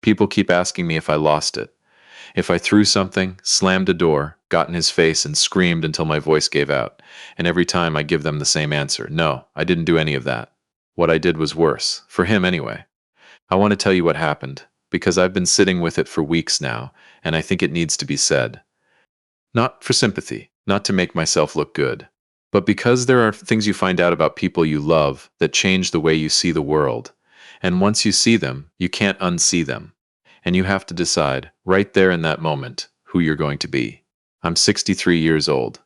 People keep asking me if I lost it. If I threw something, slammed a door, got in his face, and screamed until my voice gave out. And every time I give them the same answer. No, I didn't do any of that. What I did was worse. For him, anyway. I want to tell you what happened, because I've been sitting with it for weeks now, and I think it needs to be said. Not for sympathy, not to make myself look good, but because there are things you find out about people you love that change the way you see the world. And once you see them, you can't unsee them. And you have to decide, right there in that moment, who you're going to be. I'm 63 years old.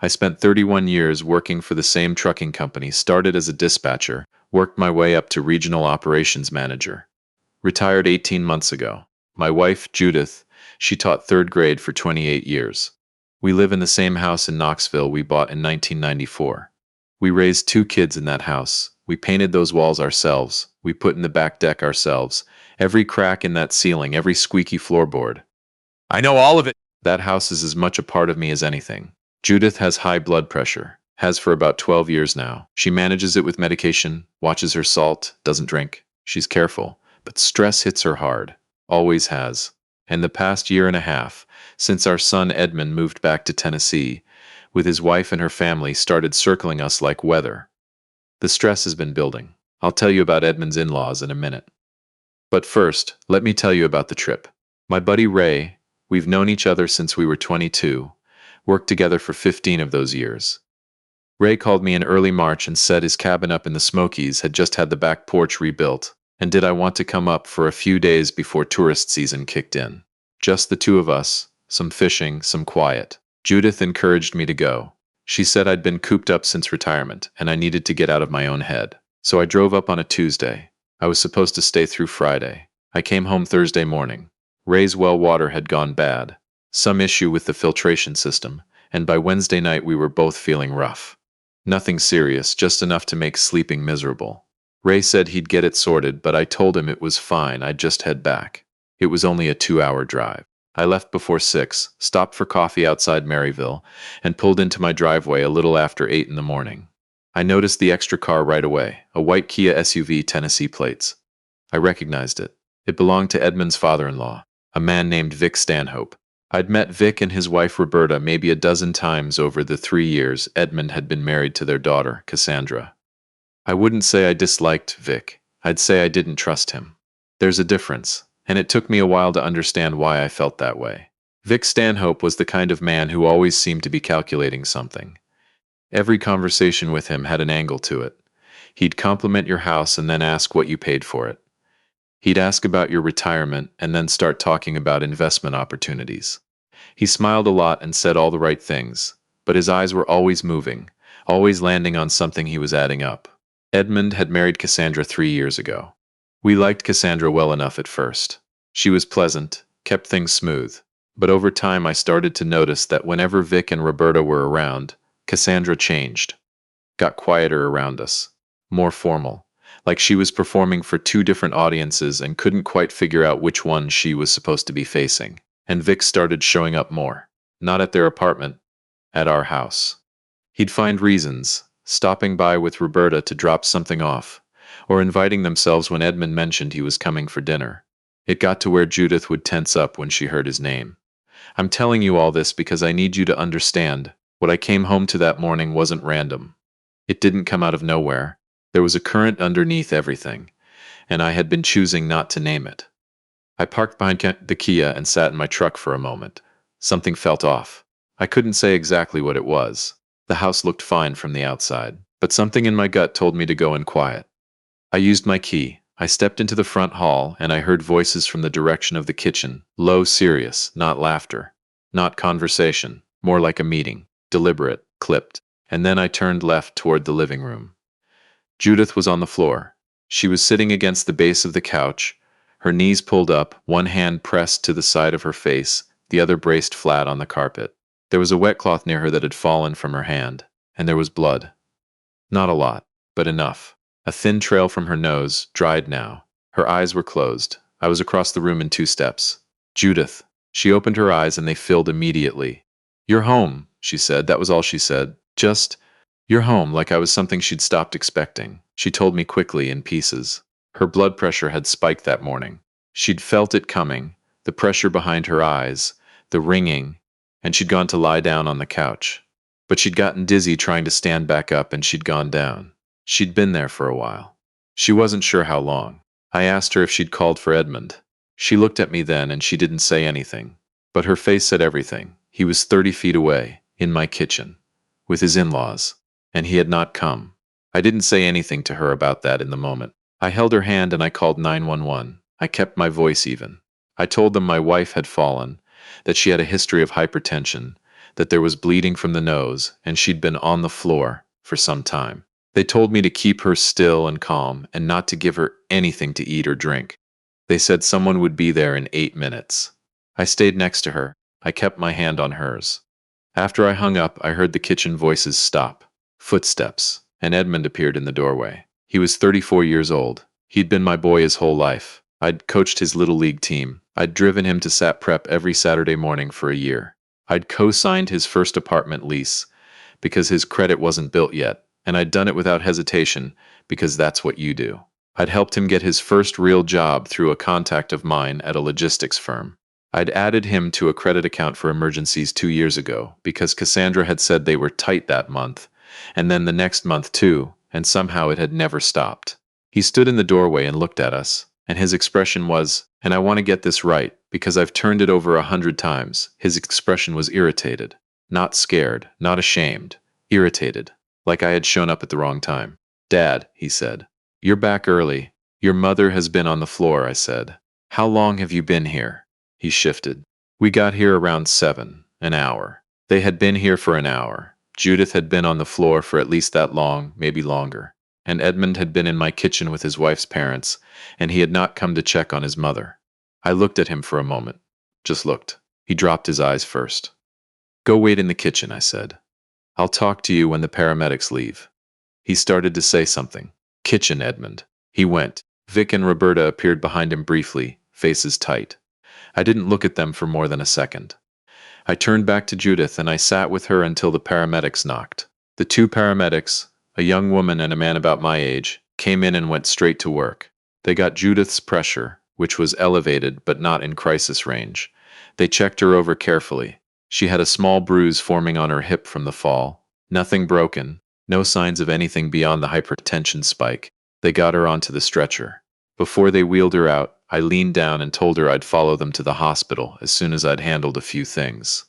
I spent 31 years working for the same trucking company, started as a dispatcher, worked my way up to regional operations manager. Retired 18 months ago. My wife, Judith, she taught third grade for 28 years. We live in the same house in Knoxville we bought in 1994. We raised 2 kids in that house. We painted those walls ourselves. We put in the back deck ourselves. Every crack in that ceiling, every squeaky floorboard. I know all of it. That house is as much a part of me as anything. Judith has high blood pressure. Has for about 12 years now. She manages it with medication, watches her salt, doesn't drink. She's careful, but stress hits her hard. Always has. And the past year and a half, since our son Edmund moved back to Tennessee, with his wife and her family started circling us like weather. The stress has been building. I'll tell you about Edmund's in-laws in a minute. But first, let me tell you about the trip. My buddy Ray, we've known each other since we were 22, worked together for 15 of those years. Ray called me in early March and said his cabin up in the Smokies had just had the back porch rebuilt, and did I want to come up for a few days before tourist season kicked in. Just the 2 of us, some fishing, some quiet. Judith encouraged me to go. She said I'd been cooped up since retirement, and I needed to get out of my own head. So I drove up on a Tuesday. I was supposed to stay through Friday. I came home Thursday morning. Ray's well water had gone bad. Some issue with the filtration system, and by Wednesday night we were both feeling rough. Nothing serious, just enough to make sleeping miserable. Ray said he'd get it sorted, but I told him it was fine, I'd just head back. It was only a 2-hour drive. I left before 6, stopped for coffee outside Maryville, and pulled into my driveway a little after 8 in the morning. I noticed the extra car right away, a white Kia SUV, Tennessee plates. I recognized it. It belonged to Edmund's father-in-law, a man named Vic Stanhope. I'd met Vic and his wife Roberta maybe a dozen times over the 3 years Edmund had been married to their daughter, Cassandra. I wouldn't say I disliked Vic. I'd say I didn't trust him. There's a difference, and it took me a while to understand why I felt that way. Vic Stanhope was the kind of man who always seemed to be calculating something. Every conversation with him had an angle to it. He'd compliment your house and then ask what you paid for it. He'd ask about your retirement and then start talking about investment opportunities. He smiled a lot and said all the right things, but his eyes were always moving, always landing on something he was adding up. Edmund had married Cassandra 3 years ago. We liked Cassandra well enough at first. She was pleasant, kept things smooth, but over time I started to notice that whenever Vic and Roberta were around, Cassandra changed. Got quieter around us. More formal. Like she was performing for 2 different audiences and couldn't quite figure out which one she was supposed to be facing. And Vic started showing up more. Not at their apartment, at our house. He'd find reasons, stopping by with Roberta to drop something off, or inviting themselves when Edmund mentioned he was coming for dinner. It got to where Judith would tense up when she heard his name. I'm telling you all this because I need you to understand, what I came home to that morning wasn't random. It didn't come out of nowhere. There was a current underneath everything, and I had been choosing not to name it. I parked behind the Kia and sat in my truck for a moment. Something felt off. I couldn't say exactly what it was. The house looked fine from the outside, but something in my gut told me to go in quiet. I used my key. I stepped into the front hall, and I heard voices from the direction of the kitchen, low, serious, not laughter, not conversation, more like a meeting, deliberate, clipped. And then I turned left toward the living room. Judith was on the floor. She was sitting against the base of the couch, her knees pulled up, one hand pressed to the side of her face, the other braced flat on the carpet. There was a wet cloth near her that had fallen from her hand, and there was blood. Not a lot, but enough. A thin trail from her nose, dried now. Her eyes were closed. I was across the room in 2 steps. Judith. She opened her eyes and they filled immediately. "You're home," she said. That was all she said. Just, "You're home," like I was something she'd stopped expecting. She told me quickly, in pieces. Her blood pressure had spiked that morning. She'd felt it coming, the pressure behind her eyes, the ringing, and she'd gone to lie down on the couch. But she'd gotten dizzy trying to stand back up and she'd gone down. She'd been there for a while. She wasn't sure how long. I asked her if she'd called for Edmund. She looked at me then and she didn't say anything. But her face said everything. He was 30 feet away, in my kitchen, with his in-laws, and he had not come. I didn't say anything to her about that in the moment. I held her hand and I called 911. I kept my voice even. I told them my wife had fallen, that she had a history of hypertension, that there was bleeding from the nose, and she'd been on the floor for some time. They told me to keep her still and calm and not to give her anything to eat or drink. They said someone would be there in 8 minutes. I stayed next to her. I kept my hand on hers. After I hung up, I heard the kitchen voices stop. Footsteps, and Edmund appeared in the doorway. He was 34 years old. He'd been my boy his whole life. I'd coached his little league team. I'd driven him to SAT prep every Saturday morning for a year. I'd co-signed his first apartment lease because his credit wasn't built yet, and I'd done it without hesitation because that's what you do. I'd helped him get his first real job through a contact of mine at a logistics firm. I'd added him to a credit account for emergencies 2 years ago because Cassandra had said they were tight that month, and then the next month too, and somehow it had never stopped. He stood in the doorway and looked at us, and his expression was, and I want to get this right because I've turned it over 100 times, his expression was irritated. Not scared, not ashamed, irritated, like I had shown up at the wrong time. "Dad," he said, "you're back early. Your mother has been on the floor," I said. "How long have you been here?" He shifted. "We got here around 7, an hour. They had been here for an hour. Judith had been on the floor for at least that long, maybe longer. And Edmund had been in my kitchen with his wife's parents, and he had not come to check on his mother." I looked at him for a moment. Just looked. He dropped his eyes first. "Go wait in the kitchen," I said. "I'll talk to you when the paramedics leave." He started to say something. "Kitchen, Edmund." He went. Vic and Roberta appeared behind him briefly, faces tight. I didn't look at them for more than a second. I turned back to Judith and I sat with her until the paramedics knocked. The 2 paramedics, a young woman and a man about my age, came in and went straight to work. They got Judith's pressure, which was elevated but not in crisis range. They checked her over carefully. She had a small bruise forming on her hip from the fall. Nothing broken, no signs of anything beyond the hypertension spike. They got her onto the stretcher. Before they wheeled her out, I leaned down and told her I'd follow them to the hospital as soon as I'd handled a few things.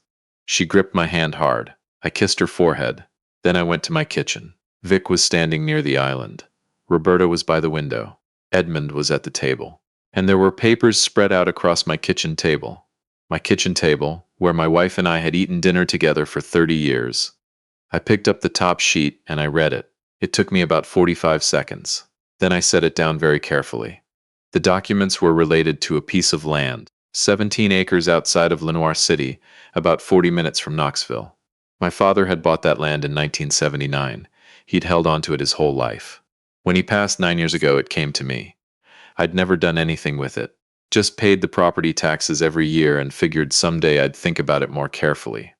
She gripped my hand hard. I kissed her forehead. Then I went to my kitchen. Vic was standing near the island. Roberta was by the window. Edmund was at the table. And there were papers spread out across my kitchen table. My kitchen table, where my wife and I had eaten dinner together for 30 years. I picked up the top sheet and I read it. It took me about 45 seconds. Then I set it down very carefully. The documents were related to a piece of land, 17 acres outside of Lenoir City, about 40 minutes from Knoxville. My father had bought that land in 1979. He'd held on to it his whole life. When he passed 9 years ago, it came to me. I'd never done anything with it. Just paid the property taxes every year and figured someday I'd think about it more carefully.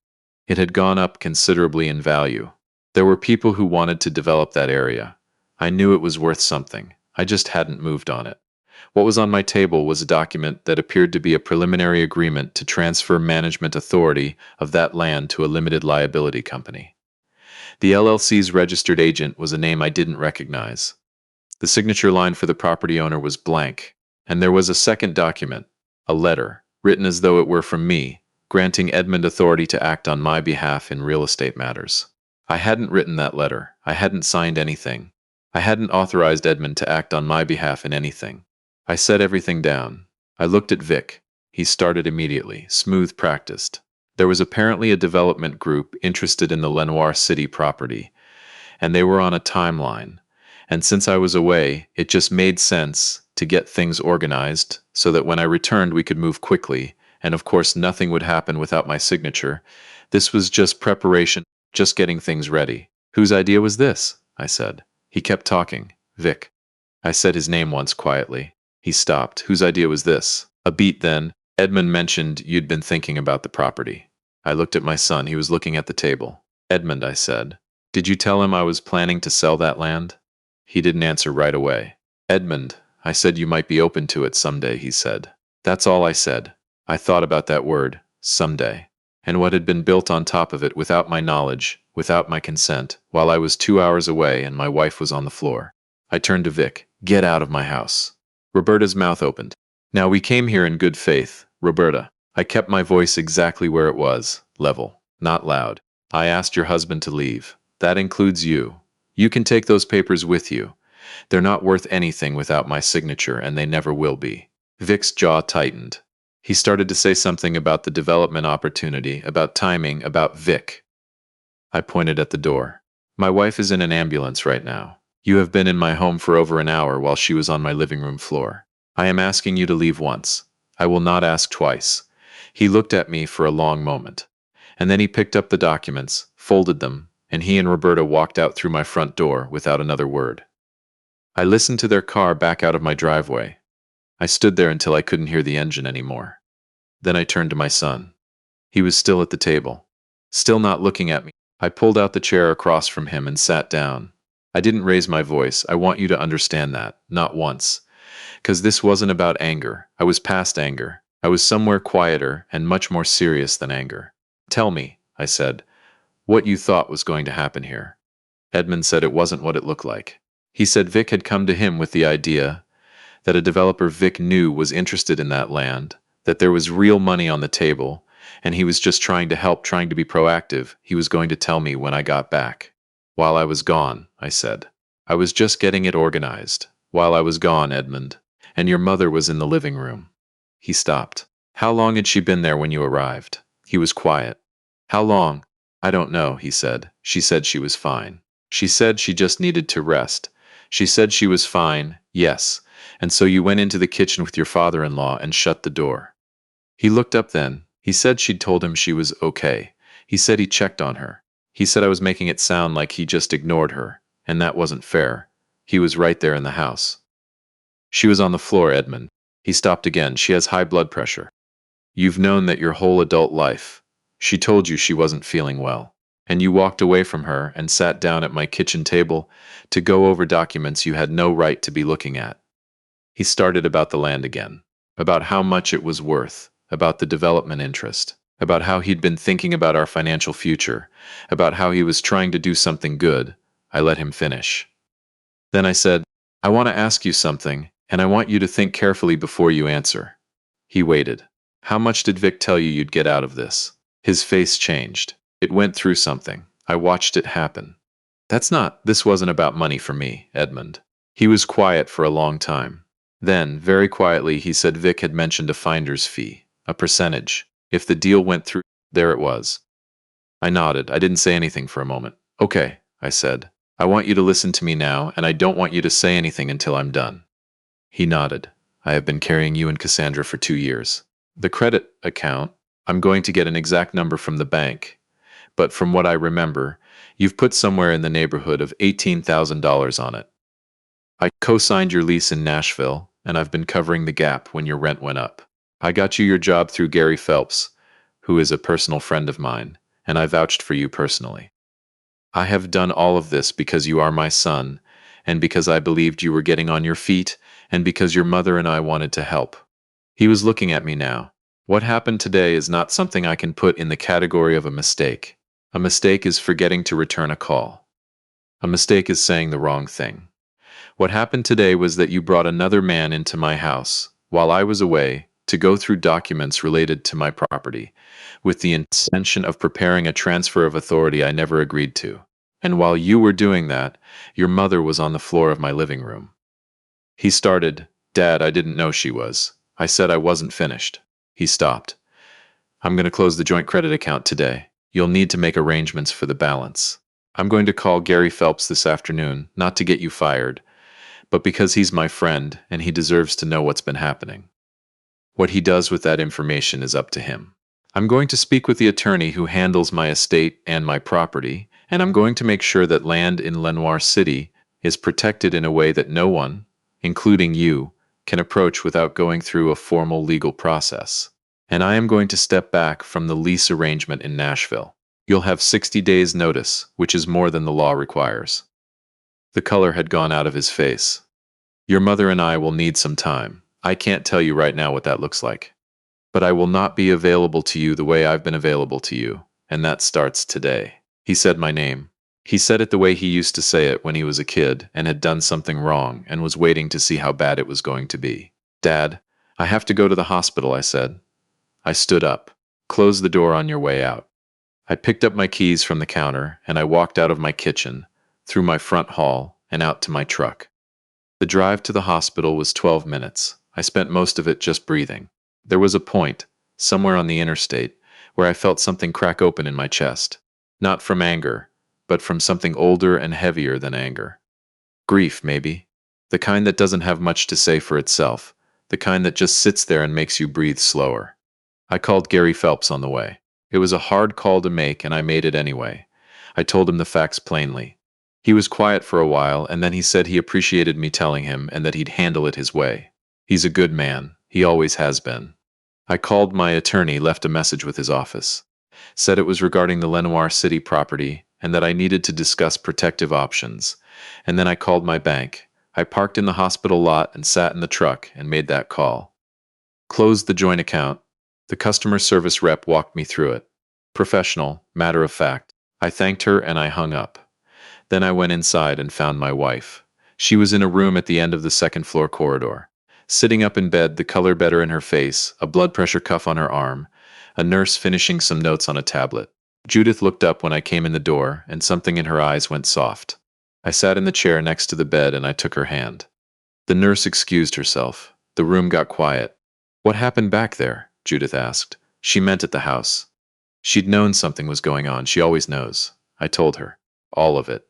It had gone up considerably in value. There were people who wanted to develop that area. I knew it was worth something. I just hadn't moved on it. What was on my table was a document that appeared to be a preliminary agreement to transfer management authority of that land to a limited liability company. The LLC's registered agent was a name I didn't recognize. The signature line for the property owner was blank, and there was a second document, a letter, written as though it were from me, granting Edmund authority to act on my behalf in real estate matters. I hadn't written that letter. I hadn't signed anything. I hadn't authorized Edmund to act on my behalf in anything. I set everything down. I looked at Vic. He started immediately, smooth practiced. There was apparently a development group interested in the Lenoir City property, and they were on a timeline. And since I was away, it just made sense to get things organized so that when I returned we could move quickly, and of course nothing would happen without my signature. This was just preparation, just getting things ready. "Whose idea was this?" I said. He kept talking. "Vic." I said his name once quietly. He stopped. "Whose idea was this?" A beat then. "Edmund mentioned you'd been thinking about the property." I looked at my son. He was looking at the table. "Edmund," I said, "did you tell him I was planning to sell that land?" He didn't answer right away. "Edmund," I said you might be open to it someday, he said. That's all I said. I thought about that word, someday, and what had been built on top of it without my knowledge, without my consent, while I was 2 hours away and my wife was on the floor. I turned to Vic. Get out of my house. Roberta's mouth opened. Now we came here in good faith, Roberta. I kept my voice exactly where it was, level, not loud. I asked your husband to leave. That includes you. You can take those papers with you. They're not worth anything without my signature, and they never will be. Vic's jaw tightened. He started to say something about the development opportunity, about timing, about Vic. I pointed at the door. My wife is in an ambulance right now. You have been in my home for over an hour while she was on my living room floor. I am asking you to leave once. I will not ask twice. He looked at me for a long moment. And then he picked up the documents, folded them, and he and Roberta walked out through my front door without another word. I listened to their car back out of my driveway. I stood there until I couldn't hear the engine anymore. Then I turned to my son. He was still at the table, still not looking at me. I pulled out the chair across from him and sat down. I didn't raise my voice. I want you to understand that, not once. Because this wasn't about anger. I was past anger. I was somewhere quieter and much more serious than anger. Tell me, I said, what you thought was going to happen here. Edmund said it wasn't what it looked like. He said Vic had come to him with the idea that a developer Vic knew was interested in that land, that there was real money on the table, and he was just trying to help, trying to be proactive. He was going to tell me when I got back. While I was gone, I said. I was just getting it organized. While I was gone, Edmund. And your mother was in the living room. He stopped. How long had she been there when you arrived? He was quiet. How long? I don't know, he said. She said she was fine. She said she just needed to rest. She said she was fine, yes. And so you went into the kitchen with your father-in-law and shut the door. He looked up then. He said she'd told him she was okay. He said he checked on her. He said I was making it sound like he just ignored her, and that wasn't fair. He was right there in the house. She was on the floor, Edmund. He stopped again. She has high blood pressure. You've known that your whole adult life. She told you she wasn't feeling well. And you walked away from her and sat down at my kitchen table to go over documents you had no right to be looking at. He started about the land again, about how much it was worth, about the development interest, about how he'd been thinking about our financial future, about how he was trying to do something good. I let him finish. Then I said, I want to ask you something, and I want you to think carefully before you answer. He waited. How much did Vic tell you you'd get out of this? His face changed. It went through something. I watched it happen. This wasn't about money for me, Edmund. He was quiet for a long time. Then, very quietly, he said Vic had mentioned a finder's fee, a percentage. If the deal went through, there it was. I nodded. I didn't say anything for a moment. Okay, I said. I want you to listen to me now, and I don't want you to say anything until I'm done. He nodded. I have been carrying you and Cassandra for 2 years. The credit account, I'm going to get an exact number from the bank, but from what I remember, you've put somewhere in the neighborhood of $18,000 on it. I co-signed your lease in Nashville, and I've been covering the gap when your rent went up. I got you your job through Gary Phelps, who is a personal friend of mine, and I vouched for you personally. I have done all of this because you are my son, and because I believed you were getting on your feet, and because your mother and I wanted to help. He was looking at me now. What happened today is not something I can put in the category of a mistake. A mistake is forgetting to return a call. A mistake is saying the wrong thing. What happened today was that you brought another man into my house, while I was away, to go through documents related to my property, with the intention of preparing a transfer of authority I never agreed to. And while you were doing that, your mother was on the floor of my living room. He started, Dad, I didn't know she was. I said I wasn't finished. He stopped. I'm going to close the joint credit account today. You'll need to make arrangements for the balance. I'm going to call Gary Phelps this afternoon, not to get you fired, but because he's my friend and he deserves to know what's been happening. What he does with that information is up to him. I'm going to speak with the attorney who handles my estate and my property, and I'm going to make sure that land in Lenoir City is protected in a way that no one, including you, can approach without going through a formal legal process. And I am going to step back from the lease arrangement in Nashville. You'll have 60 days' notice, which is more than the law requires. The color had gone out of his face. Your mother and I will need some time. I can't tell you right now what that looks like. But I will not be available to you the way I've been available to you, and that starts today. He said my name. He said it the way he used to say it when he was a kid and had done something wrong and was waiting to see how bad it was going to be. Dad, I have to go to the hospital, I said. I stood up. Close the door on your way out. I picked up my keys from the counter and I walked out of my kitchen, through my front hall, and out to my truck. The drive to the hospital was 12 minutes. I spent most of it just breathing. There was a point, somewhere on the interstate, where I felt something crack open in my chest. Not from anger, but from something older and heavier than anger. Grief, maybe. The kind that doesn't have much to say for itself. The kind that just sits there and makes you breathe slower. I called Gary Phelps on the way. It was a hard call to make, and I made it anyway. I told him the facts plainly. He was quiet for a while, and then he said he appreciated me telling him and that he'd handle it his way. He's a good man. He always has been. I called my attorney, left a message with his office. Said it was regarding the Lenoir City property and that I needed to discuss protective options. And then I called my bank. I parked in the hospital lot and sat in the truck and made that call. Closed the joint account. The customer service rep walked me through it. Professional, matter of fact. I thanked her and I hung up. Then I went inside and found my wife. She was in a room at the end of the second floor corridor. Sitting up in bed, the color better in her face, a blood pressure cuff on her arm, a nurse finishing some notes on a tablet. Judith looked up when I came in the door, and something in her eyes went soft. I sat in the chair next to the bed and I took her hand. The nurse excused herself. The room got quiet. What happened back there? Judith asked. She meant at the house. She'd known something was going on. She always knows. I told her. All of it.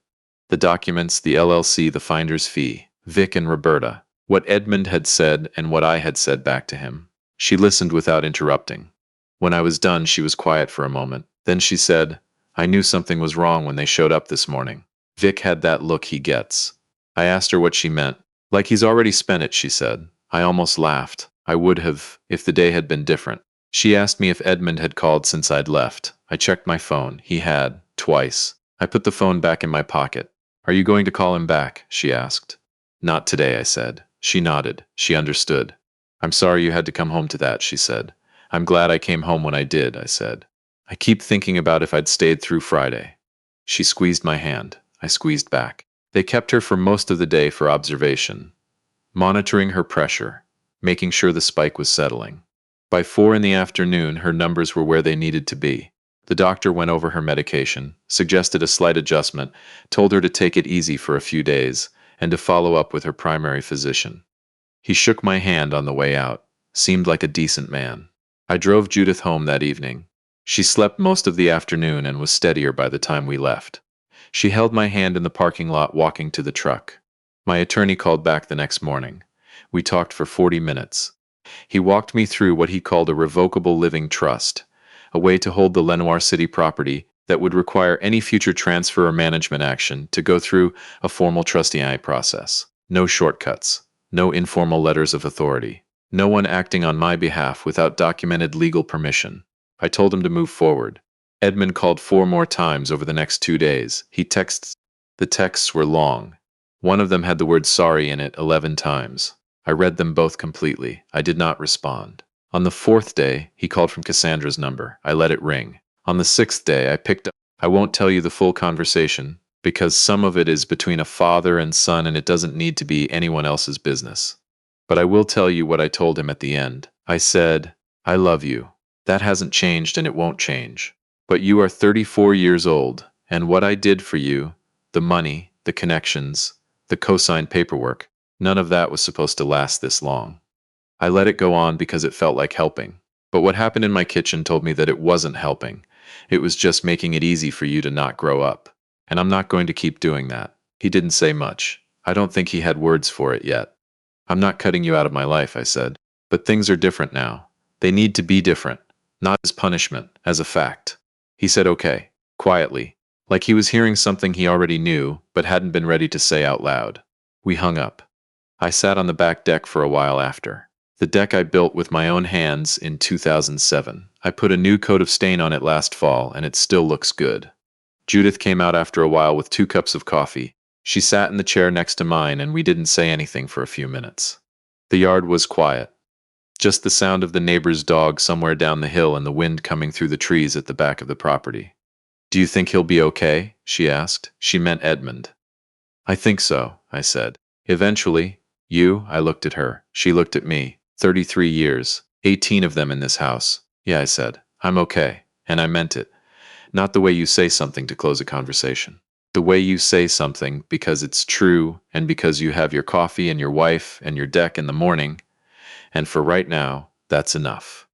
The documents, the LLC, the finder's fee, Vic and Roberta, what Edmund had said and what I had said back to him. She listened without interrupting. When I was done, she was quiet for a moment. Then she said, I knew something was wrong when they showed up this morning. Vic had that look he gets. I asked her what she meant. Like he's already spent it, she said. I almost laughed. I would have, if the day had been different. She asked me if Edmund had called since I'd left. I checked my phone. He had, twice. I put the phone back in my pocket. Are you going to call him back? She asked. Not today, I said. She nodded. She understood. I'm sorry you had to come home to that, she said. I'm glad I came home when I did, I said. I keep thinking about if I'd stayed through Friday. She squeezed my hand. I squeezed back. They kept her for most of the day for observation, monitoring her pressure, making sure the spike was settling. By 4 in the afternoon, her numbers were where they needed to be. The doctor went over her medication, suggested a slight adjustment, told her to take it easy for a few days, and to follow up with her primary physician. He shook my hand on the way out, seemed like a decent man. I drove Judith home that evening. She slept most of the afternoon and was steadier by the time we left. She held my hand in the parking lot walking to the truck. My attorney called back the next morning. We talked for 40 minutes. He walked me through what he called a revocable living trust, a way to hold the Lenoir City property that would require any future transfer or management action to go through a formal trustee process. No shortcuts, no informal letters of authority, no one acting on my behalf without documented legal permission. I told him to move forward. Edmund called 4 more times over the next 2 days. He texts. The texts were long. One of them had the word sorry in it 11 times. I read them both completely. I did not respond. On the 4th day, he called from Cassandra's number. I let it ring. On the 6th day, I picked up. I won't tell you the full conversation, because some of it is between a father and son and it doesn't need to be anyone else's business. But I will tell you what I told him at the end. I said, I love you. That hasn't changed and it won't change. But you are 34 years old, and what I did for you, the money, the connections, the co-signed paperwork, none of that was supposed to last this long. I let it go on because it felt like helping. But what happened in my kitchen told me that it wasn't helping. It was just making it easy for you to not grow up. And I'm not going to keep doing that. He didn't say much. I don't think he had words for it yet. I'm not cutting you out of my life, I said. But things are different now. They need to be different. Not as punishment, as a fact. He said okay, quietly, like he was hearing something he already knew, but hadn't been ready to say out loud. We hung up. I sat on the back deck for a while after. The deck I built with my own hands in 2007. I put a new coat of stain on it last fall, and it still looks good. Judith came out after a while with 2 cups of coffee. She sat in the chair next to mine, and we didn't say anything for a few minutes. The yard was quiet, just the sound of the neighbor's dog somewhere down the hill and the wind coming through the trees at the back of the property. Do you think he'll be okay? She asked. She meant Edmund. I think so, I said. Eventually, I looked at her. She looked at me. 33 years, 18 of them in this house. Yeah, I said. I'm okay. And I meant it. Not the way you say something to close a conversation. The way you say something because it's true and because you have your coffee and your wife and your deck in the morning. And for right now, that's enough.